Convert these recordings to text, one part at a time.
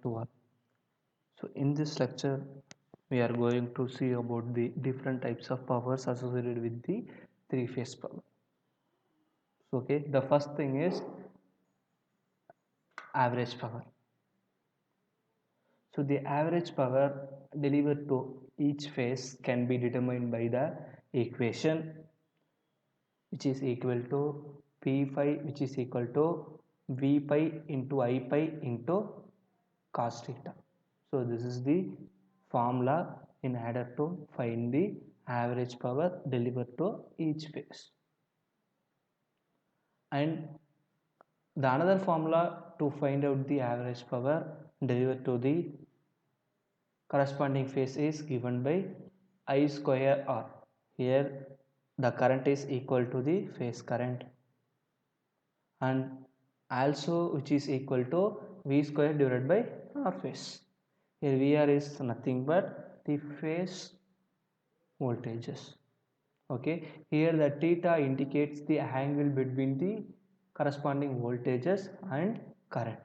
To all. So in this lecture, we are going to see about the different types of powers associated with the three-phase power. So, okay, the first thing is average power. So the average power delivered to each phase can be determined by the equation, which is equal to P phi, which is equal to V pi into I pi into cos theta. So this is the formula in order to find the average power delivered to each phase. And the another formula to find out the average power delivered to the corresponding phase is given by I square R. Here the current is equal to the phase current, and also which is equal to V square divided by R phase. Here VR is nothing but the phase voltages. Okay, here the theta indicates the angle between the corresponding voltages and current.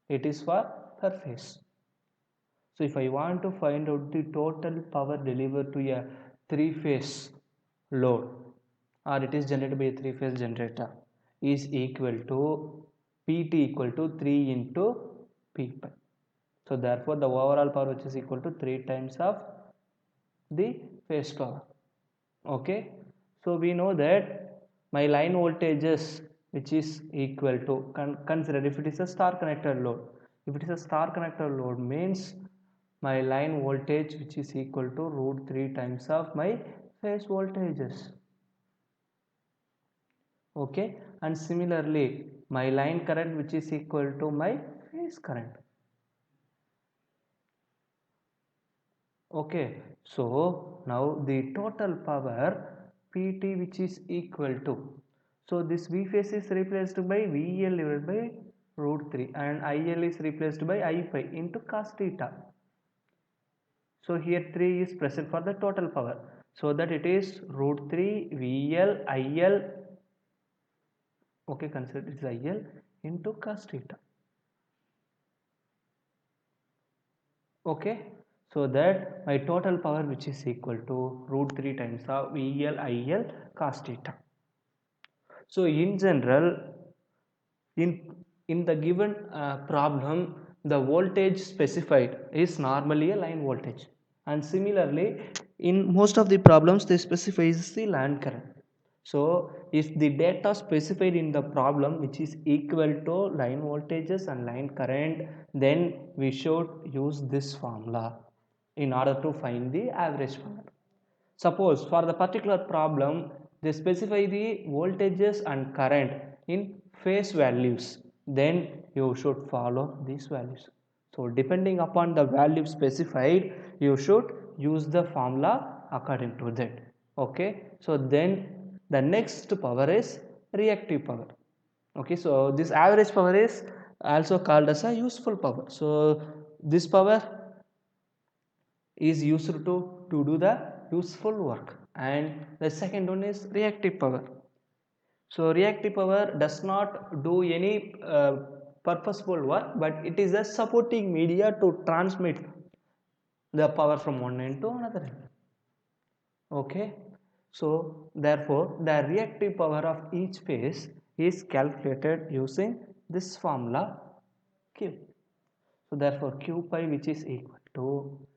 It is for per phase. So if I want to find out the total power delivered to a three-phase load, or it is generated by a three-phase generator, is equal to Pt equal to 3 into P pi. So therefore the overall power which is equal to 3 times of the phase power. Okay, so we know that my line voltages which is equal to, consider if it is a star connected load. If it is a star connected load means my line voltage which is equal to root 3 times of my phase voltages. Okay, and similarly my line current which is equal to my phase current. Okay, so now the total power Pt which is equal to, so this V phase is replaced by VL divided by root 3 and IL is replaced by I pi into cos theta. So here 3 is present for the total power, so that it is root 3 VL IL, okay, consider it is IL into cos theta. Okay, so that my total power which is equal to root 3 times of VL IL cos theta. So in general, in the given problem, the voltage specified is normally a line voltage, and similarly in most of the problems they specify the line current. So if the data specified in the problem which is equal to line voltages and line current, then we should use this formula in order to find the average power. Suppose for the particular problem they specify the voltages and current in phase values, then you should follow these values. So depending upon the value specified, you should use the formula according to that. Okay, so then the next power is reactive power. Okay, so this average power is also called as a useful power. So this power is used to do the useful work, and the second one is reactive power. So reactive power does not do any purposeful work, but it is a supporting media to transmit the power from one end to another end. Okay, so therefore the reactive power of each phase is calculated using this formula Q. So therefore Q pi which is equal to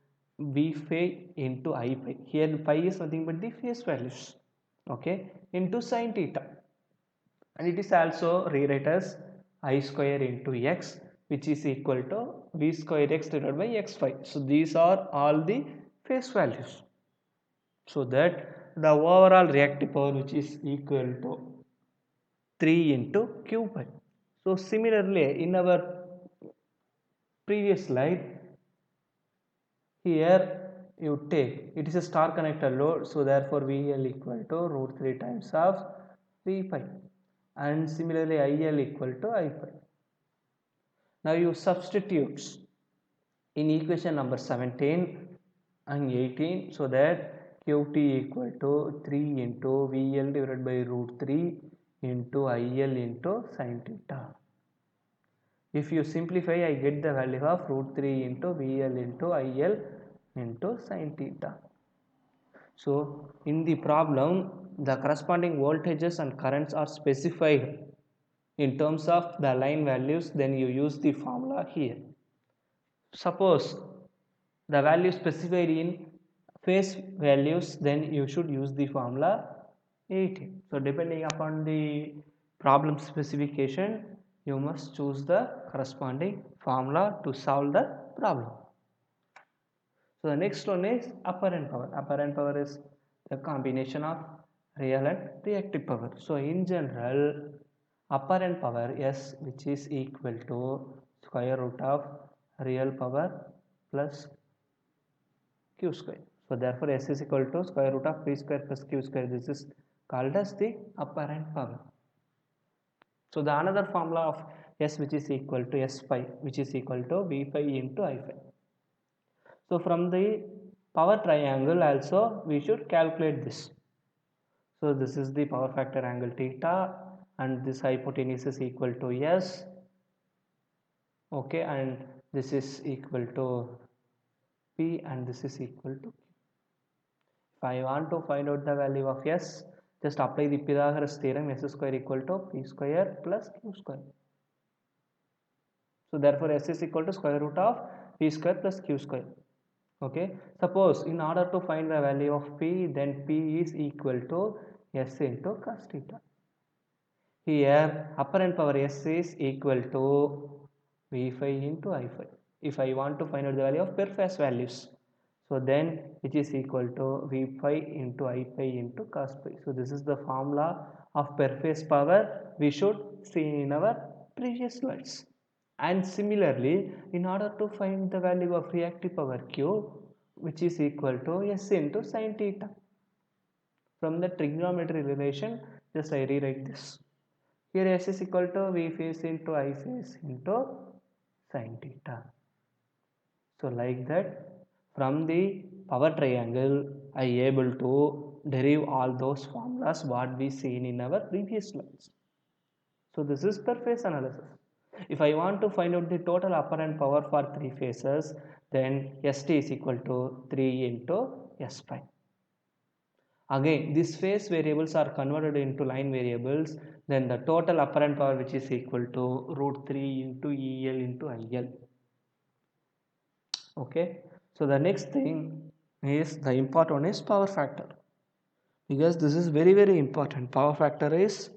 V phi into I pi. Here pi is nothing but the phase values. Okay, into sin theta, and it is also rewrite as I square into x, which is equal to V square x divided by x phi. So these are all the phase values. So that the overall reactive power which is equal to 3 into Q pi. So similarly in our previous slide, here you take, it is a star connector load, so therefore VL equal to root 3 times of V pi, and similarly IL equal to I pi. Now you substitute in equation number 17 and 18, so that Qt equal to 3 into VL divided by root 3 into IL into sin theta. If you simplify, I get the value of root 3 into VL into IL into sin theta. So in the problem, the corresponding voltages and currents are specified in terms of the line values, then you use the formula here. Suppose the value specified in phase values, then you should use the formula 18. So depending upon the problem specification, you must choose the corresponding formula to solve the problem. So the next one is apparent power. Apparent power is the combination of real and reactive power. So in general, apparent power S, which is equal to square root of real power plus q square. So therefore S is equal to square root of p square plus q square. This is called as the apparent power. So the another formula of S, which is equal to S phi, which is equal to V phi into I phi. So from the power triangle also we should calculate this. So this is the power factor angle theta, and this hypotenuse is equal to S. Okay, and this is equal to P, and this is equal to Q. If I want to find out the value of S, just apply the Pythagoras theorem. S square equal to P square plus Q square. So therefore S is equal to square root of P square plus Q square. Okay, suppose in order to find the value of P, then P is equal to S into cos theta. Here apparent power S is equal to V phi into I phi. If I want to find out the value of per phase values, so then which is equal to V phi into I phi into cos phi. So this is the formula of per phase power we should see in our previous slides. And similarly, in order to find the value of reactive power Q, which is equal to S into sin theta. From the trigonometry relation, just I rewrite this. Here S is equal to V phase into I phase into sin theta. So like that, from the power triangle, I able to derive all those formulas what we seen in our previous slides. So this is per phase analysis. If I want to find out the total apparent power for three phases, then ST is equal to 3 into S phi. Again, these phase variables are converted into line variables, then the total apparent power, which is equal to root 3 into EL into IL. Okay, so the next thing is the important one is power factor, because this is very important. Power factor is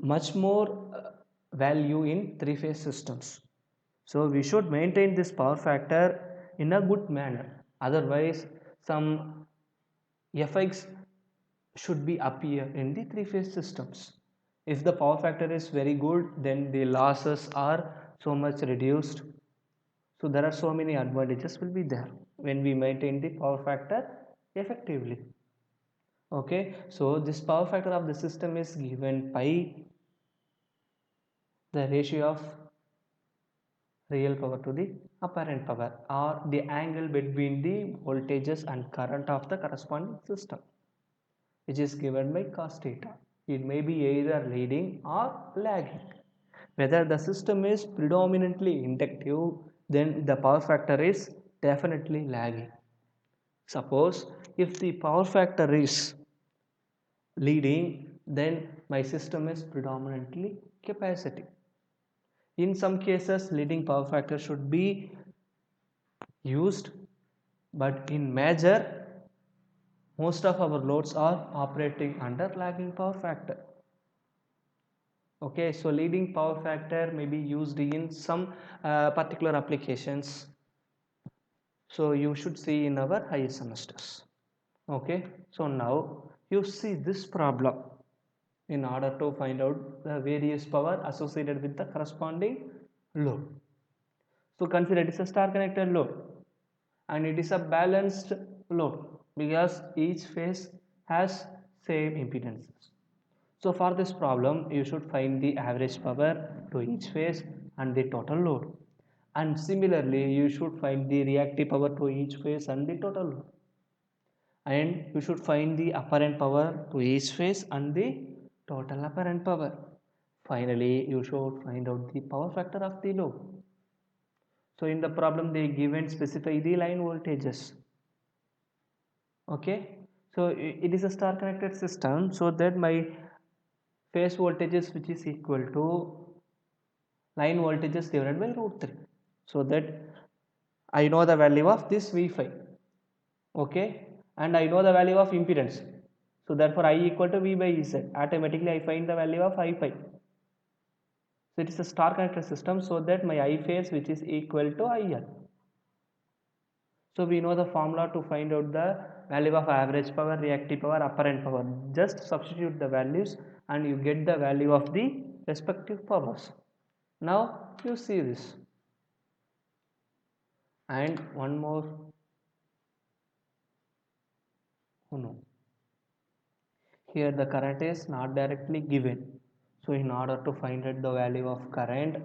much more value in three phase systems. So we should maintain this power factor in a good manner, otherwise some effects should be appear in the three phase systems. If the power factor is very good, then the losses are so much reduced. So there are so many advantages will be there when we maintain the power factor effectively. Okay, so this power factor of the system is given by the ratio of real power to the apparent power, or the angle between the voltages and current of the corresponding system, which is given by cos theta. It may be either leading or lagging. Whether the system is predominantly inductive, then the power factor is definitely lagging. Suppose if the power factor is leading, then my system is predominantly capacitive. In some cases, leading power factor should be used, but in major, most of our loads are operating under lagging power factor. Okay, so leading power factor may be used in some particular applications. So you should see in our higher semesters. Okay, so now you see this problem in order to find out the various power associated with the corresponding load. So consider it is a star connected load and it is a balanced load because each phase has same impedances. So for this problem, you should find the average power to each phase and the total load. And similarly, you should find the reactive power to each phase and the total load. And you should find the apparent power to each phase and the total apparent power. Finally, you should find out the power factor of the load. So in the problem they given specify the line voltages. Okay, so it is a star connected system, so that my phase voltages which is equal to line voltages divided by root 3, so that I know the value of this V5. Okay, and I know the value of impedance, so therefore I equal to V by Z. Automatically I find the value of I pi. So it is a star connected system, so that my I phase which is equal to IL. So we know the formula to find out the value of average power, reactive power, apparent power. Just substitute the values and you get the value of the respective powers. Now you see this. And one more. Oh no. Here the current is not directly given. So in order to find out the value of current,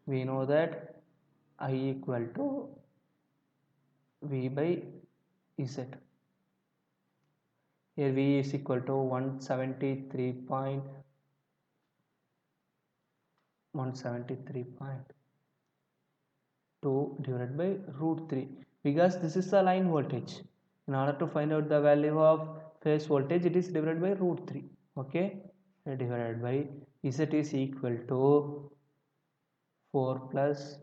we know that I equal to V by Z. Here V is equal to 173.2 divided by root 3, because this is the line voltage. In order to find out the value of phase voltage, it is divided by root 3. Okay, divided by Z is equal to 4 plus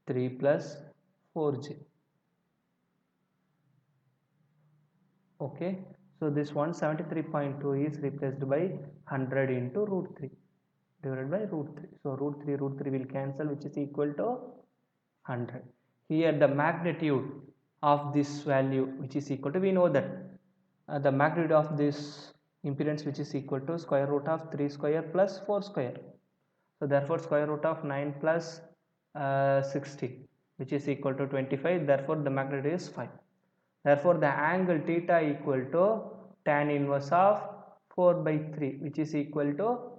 3 plus 4j. Okay, so this 173.2 is replaced by 100 into root 3 divided by root 3. So root 3 will cancel, which is equal to 100. Here the magnitude of this value which is equal to, we know that the magnitude of this impedance which is equal to square root of 3 square plus 4 square. So therefore square root of 9 plus 60 which is equal to 25, therefore the magnitude is 5. Therefore the angle theta equal to tan inverse of 4 by 3, which is equal to,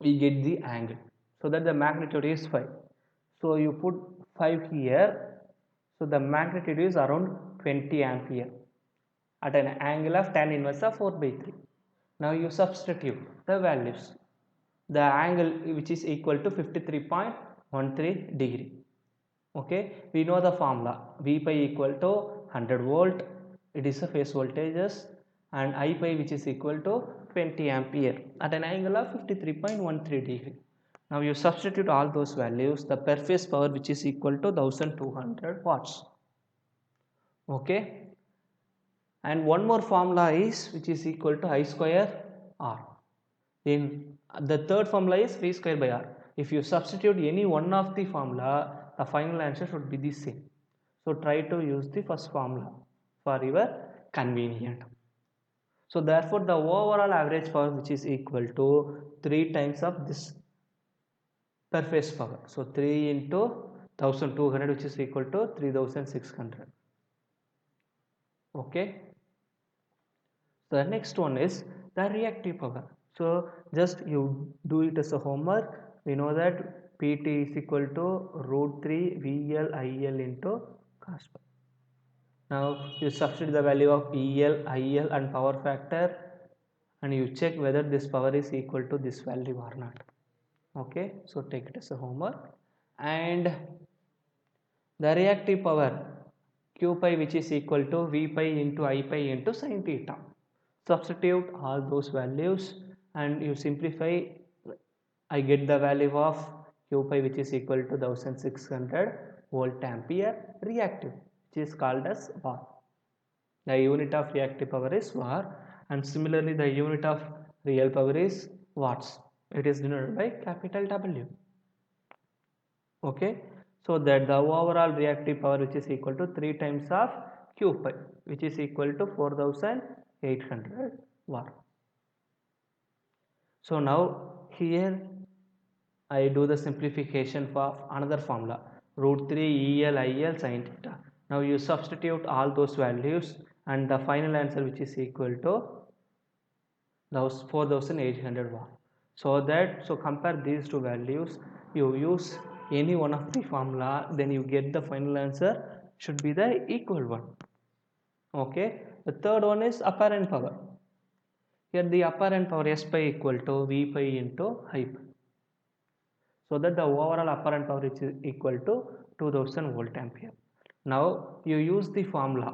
we get the angle, so that the magnitude is 5. So you put 5 here, so the magnitude is around 20 ampere at an angle of tan inverse of 4 by 3. Now you substitute the values. The angle which is equal to 53.13 degree. Okay, we know the formula. V pi equal to 100 volt, it is a phase voltages, and I pi which is equal to 20 ampere at an angle of 53.13 degree. Now you substitute all those values, the per phase power which is equal to 1200 watts. Okay, and one more formula is which is equal to I square R. Then the third formula is V square by R. If you substitute any one of the formula, the final answer should be the same. So try to use the first formula for your convenient. So therefore the overall average power which is equal to 3 times of this per phase power. So 3 into 1200 which is equal to 3600. Okay. So the next one is the reactive power. So just you do it as a homework. We know that PT is equal to root 3 VL IL into cos pi. Now you substitute the value of PL, IL and power factor, and you check whether this power is equal to this value or not. Okay, so take it as a homework. And the reactive power Q pi which is equal to V pi into I pi into sin theta. Substitute all those values and you simplify. I get the value of Q pi which is equal to 1600 volt ampere reactive, which is called as var. The unit of reactive power is var, and similarly the unit of real power is watts. It is denoted by capital W. Okay, so that the overall reactive power which is equal to 3 times of Q pi, which is equal to 4800 watt. So now here I do the simplification for another formula, root 3 EL IL sin theta. Now you substitute all those values and the final answer which is equal to those 4800 watt. So compare these two values, you use any one of the formula, then you get the final answer should be the equal one. Okay, the third one is apparent power. Here the apparent power S pi equal to V pi into I pi. So that the overall apparent power is equal to 2000 volt ampere. Now you use the formula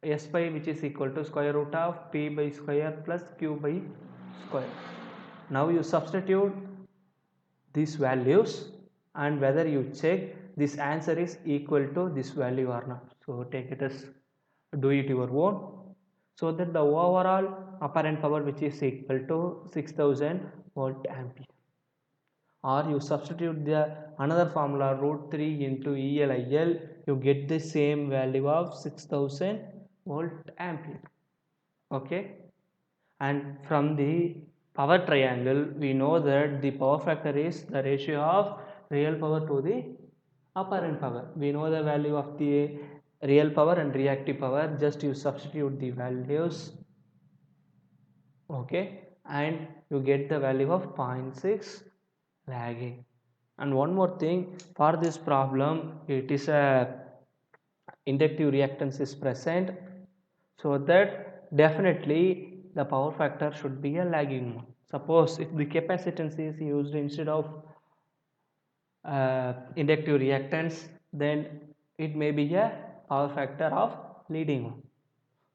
S pi, which is equal to square root of P by square plus Q by square. Now you substitute these values and whether you check this answer is equal to this value or not. So take it as, do it your own, so that the overall apparent power which is equal to 6000 volt ampere, or you substitute the another formula root 3 into ELIL, you get the same value of 6000 volt ampere. Okay, and from the power triangle we know that the power factor is the ratio of real power to the apparent power. We know the value of the real power and reactive power, just you substitute the values. Okay, and you get the value of 0.6 lagging. And one more thing, for this problem it is a inductive reactance is present, so that definitely the power factor should be a lagging one. Suppose if the capacitance is used instead of inductive reactance, then it may be a power factor of leading one.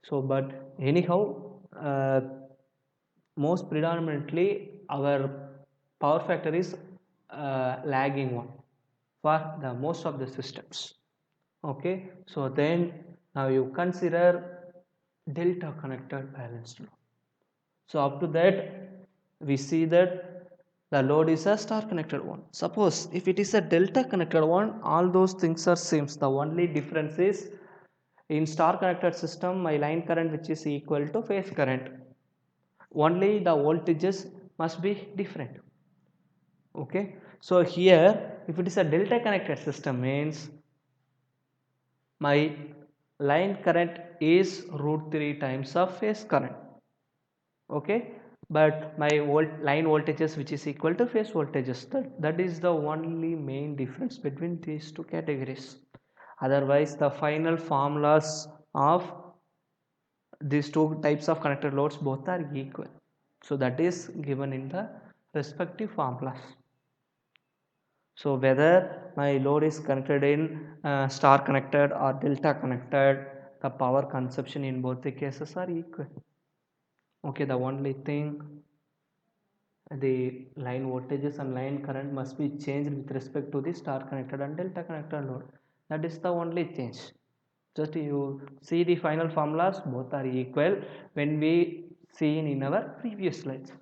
So but anyhow, uh, most predominantly our power factor is lagging one for the most of the systems. Okay, so then now you consider delta connected balanced load. So up to that we see that the load is a star connected one. Suppose if it is a delta connected one, all those things are same. The only difference is in star connected system my line current which is equal to phase current, only the voltages must be different. Okay, so here if it is a delta connected system means my line current is root 3 times of phase current. Okay, but my line voltages which is equal to phase voltages, that is the only main difference between these two categories. Otherwise the final formulas of these two types of connected loads both are equal, so that is given in the respective formulas. So whether my load is connected in star connected or delta connected, the power consumption in both the cases are equal. Okay, the only thing, the line voltages and line current must be changed with respect to the star connected and delta connected load. That is the only change. Just you see the final formulas, both are equal when we seen in our previous slides.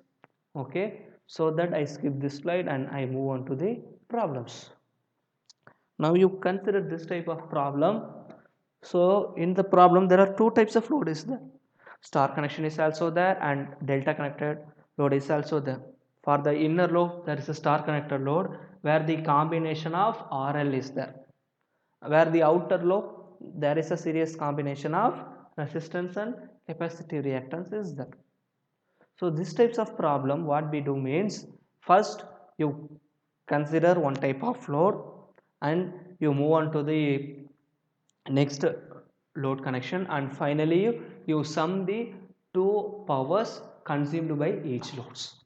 Okay, so that I skip this slide and I move on to the problems. Now you consider this type of problem. So in the problem there are two types of load is there. Star connection is also there and delta connected load is also there. For the inner load there is a star connected load where the combination of RL is there. Where the outer load there is a series combination of resistance and capacitive reactance is there. So these types of problem what we do means, first you consider one type of load and you move on to the next load connection, and finally you sum the two powers consumed by each loads.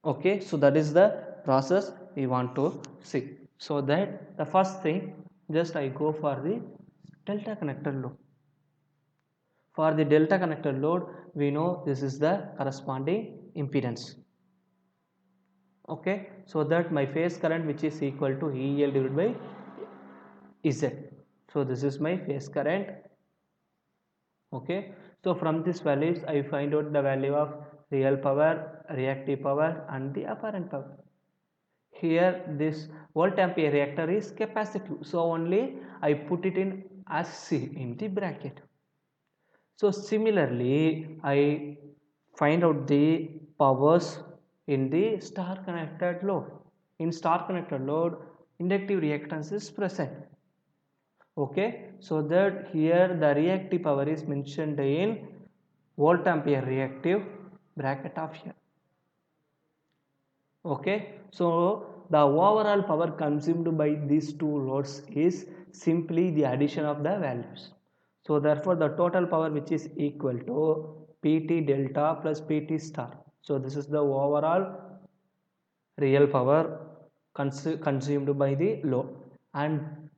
Okay, so that is the process we want to see. So that the first thing, just I go for the delta connected load. For the delta connected load we know this is the corresponding impedance. Okay, so that my phase current which is equal to EL divided by Z. So this is my phase current. Okay, so from these values I find out the value of real power, reactive power and the apparent power. Here this volt ampere reactor is capacitive, so only I put it in as C in the bracket. So similarly I find out the powers in the star connected load. In star connected load inductive reactance is present. Okay, so that here the reactive power is mentioned in volt ampere reactive bracket of here. Okay, so the overall power consumed by these two loads is simply the addition of the values. So therefore the total power which is equal to PT delta plus PT star. So this is the overall real power consumed by the load, and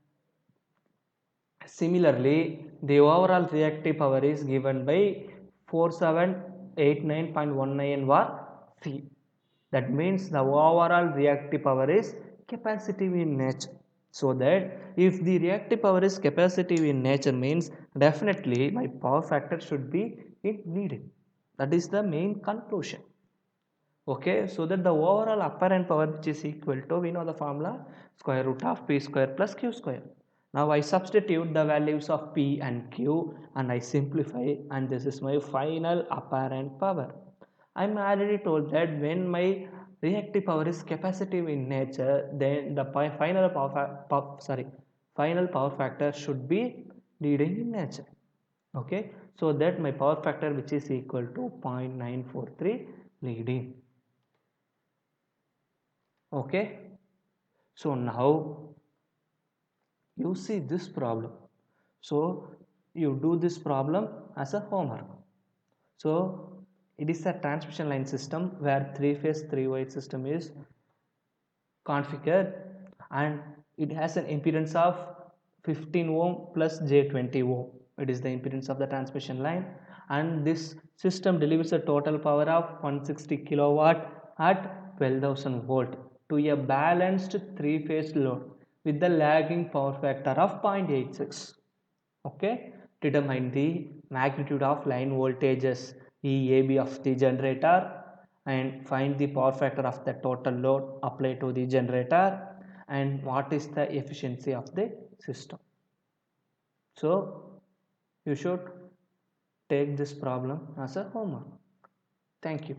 similarly the overall reactive power is given by 4789.19 var C. That means the overall reactive power is capacitive in nature. So that if the reactive power is capacitive in nature means definitely my power factor should be in leading. That is the main conclusion. Okay, so that the overall apparent power which is equal to, we know the formula, square root of P square plus Q square. Now I substitute the values of P and Q and I simplify, and this is my final apparent power. I'm already told that when my reactive power is capacitive in nature, then the final power factor should be leading in nature. Okay, so that my power factor which is equal to 0.943 leading. Okay, so now you see this problem, so you do this problem as a homework. So it is a transmission line system where three phase three wire system is configured, and it has an impedance of 15 ohm plus j20 ohm. It is the impedance of the transmission line, and this system delivers a total power of 160 kilowatt at 12,000 volt to a balanced three phase load with the lagging power factor of 0.86. Okay, determine the magnitude of line voltages EAB of the generator and find the power factor of the total load applied to the generator and what is the efficiency of the system. So you should take this problem as a homework. Thank you.